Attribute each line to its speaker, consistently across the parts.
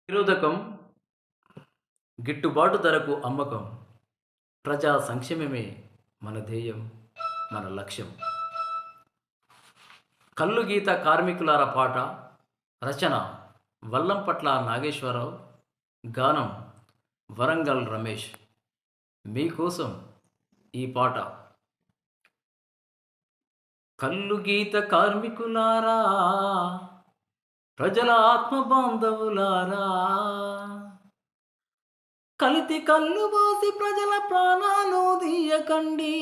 Speaker 1: నిరోధకం, గిట్టుబాటు ధరకు అమ్మకం, ప్రజా సంక్షేమమే మన ధ్యేయం, మన లక్ష్యం. కల్లు గీత కార్మికులార పాట, రచన వల్లంపట్ల నాగేశ్వరరావు, గానం వరంగల్ రమేష్. మీకోసం ఈ పాట. కల్లు గీత కార్మికులారా, ప్రజల ఆత్మ బాంధవులారా, కలితి కళ్ళు పోసి ప్రజల ప్రాణాలు తీయకండి,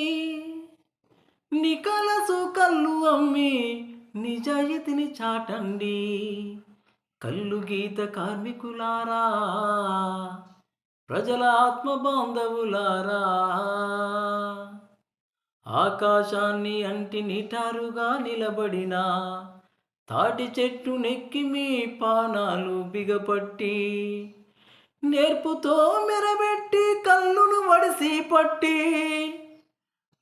Speaker 1: నికలసు కళ్ళు అమ్మి నిజాయితీని చాటండి. కల్లు గీత కార్మికులారా, ప్రజల ఆత్మ బాంధవులారా, ఆకాశాన్ని అంటి నిటారుగా నిలబడిన తాటి చెట్టు నెక్కి మీ పానాలు బిగపట్టి, నేర్పుతో మెరబెట్టి కళ్ళును వడిసి పట్టి,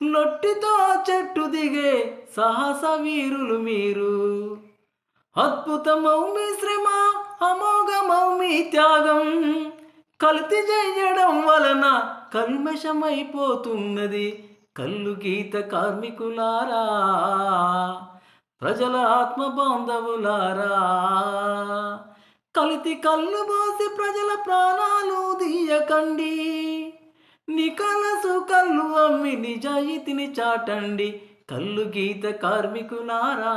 Speaker 1: లొట్టితో చెట్టు దిగే సాహస వీరులు మీరు. అద్భుతమౌ మీ శ్రమ, అమోఘమౌ మీ త్యాగం, కల్తీ చేయడం వలన కల్మషమైపోతున్నది కల్లు గీత కార్మికులారా, ప్రజల ఆత్మ బాంధవులారా. కలితి కళ్ళు పోసి ప్రజల ప్రాణాలు తీయకండి, నికలసు కళ్ళు అమ్మి నిజాయితీని చాటండి. కల్లు గీత కార్మికులారా,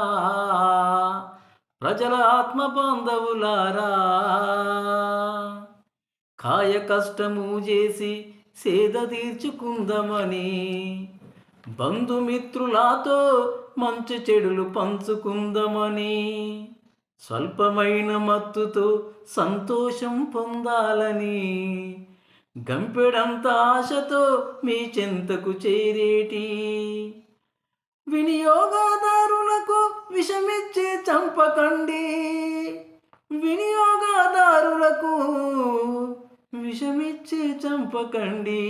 Speaker 1: ప్రజల ఆత్మ బాంధవులారా. కాయ కష్టము చేసి సేద తీర్చుకుందామని, బంధుమిత్రులతో మంచి చెడులు పంచుకుందామని, స్వల్పమైన మత్తుతో సంతోషం పొందాలని, గంపెడంత ఆశతో మీ చెంతకు చేరేటి వినియోగదారులకు విషమిచ్చి చంపకండి, వినియోగదారులకు విషమిచ్చి చంపకండి.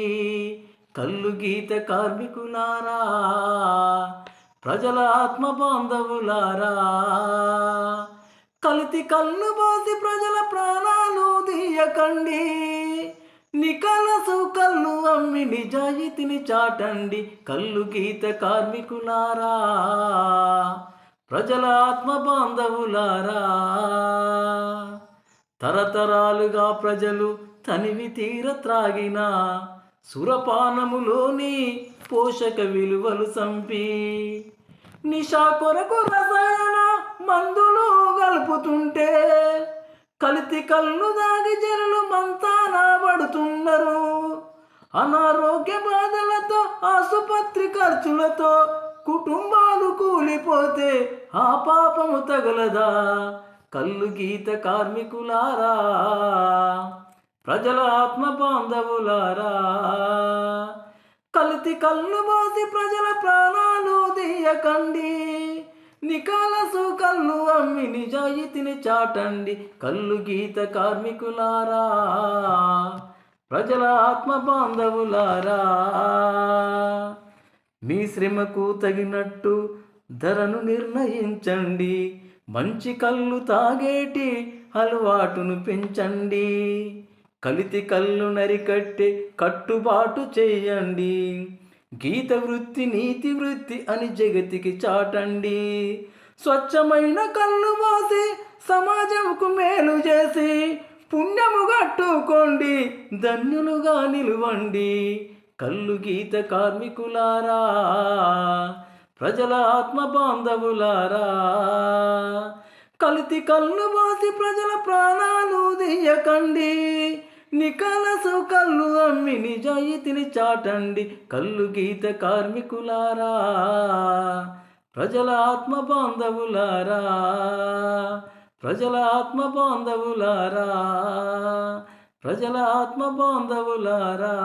Speaker 1: కల్లు గీత కార్మికులారా, ప్రజల ఆత్మ బాంధవులారా, కలితి కళ్ళు పోసి ప్రజల ప్రాణాలు తీయకండి, నికలసు కళ్ళు అమ్మి నిజాయితీని చాటండి. కల్లు గీత కార్మికులారా, ప్రజల ఆత్మ బాంధవులారా. తరతరాలుగా ప్రజలు తనివి తీర త్రాగిన సురపానములోని పోషక విలువలు సంపి, నిషా కొరకు రసాయన మందులు కలుపుతుంటే, కలితి కళ్ళు దాగి జనులు మంతాన పడుతున్నారు. అనారోగ్య బాధలతో, ఆసుపత్రి ఖర్చులతో కుటుంబాలు కూలిపోతే ఆ పాపము తగలదా? కల్లు గీత కార్మికులారా, ప్రజల ఆత్మ బాంధవులారా. కలితి కళ్ళు పోసి ప్రజల ప్రాణాలు తీయకండి, నికలసు కళ్ళు అమ్మి నిజాయితీని చాటండి. కల్లు గీత కార్మికులారా, ప్రజల ఆత్మ బాంధవులారా. మీ శ్రమకు తగినట్టు ధరను నిర్ణయించండి, మంచి కళ్ళు తాగేటి అలవాటును పెంచండి. కలితి కళ్ళు నరికట్టే కట్టుబాటు చేయండి, గీత వృత్తి నీతి వృత్తి అని జగతికి చాటండి. స్వచ్ఛమైన కళ్ళు పోసి సమాజంకు మేలు చేసి పుణ్యము కట్టుకోండి, ధన్యులుగా నిలువండి. కల్లు గీత కార్మికులారా, ప్రజల ఆత్మ బాంధవులారా. కలితి కళ్ళు పోసి ప్రజల ప్రాణాలు తీయకండి, నికలసు కళ్ళు అమ్మి నిజాయితీని చాటండి. కల్లు గీత కార్మికులారా, ప్రజల ఆత్మ బాంధవులారా, ప్రజల ఆత్మ బాంధవులారా, ప్రజల ఆత్మ బాంధవులారా.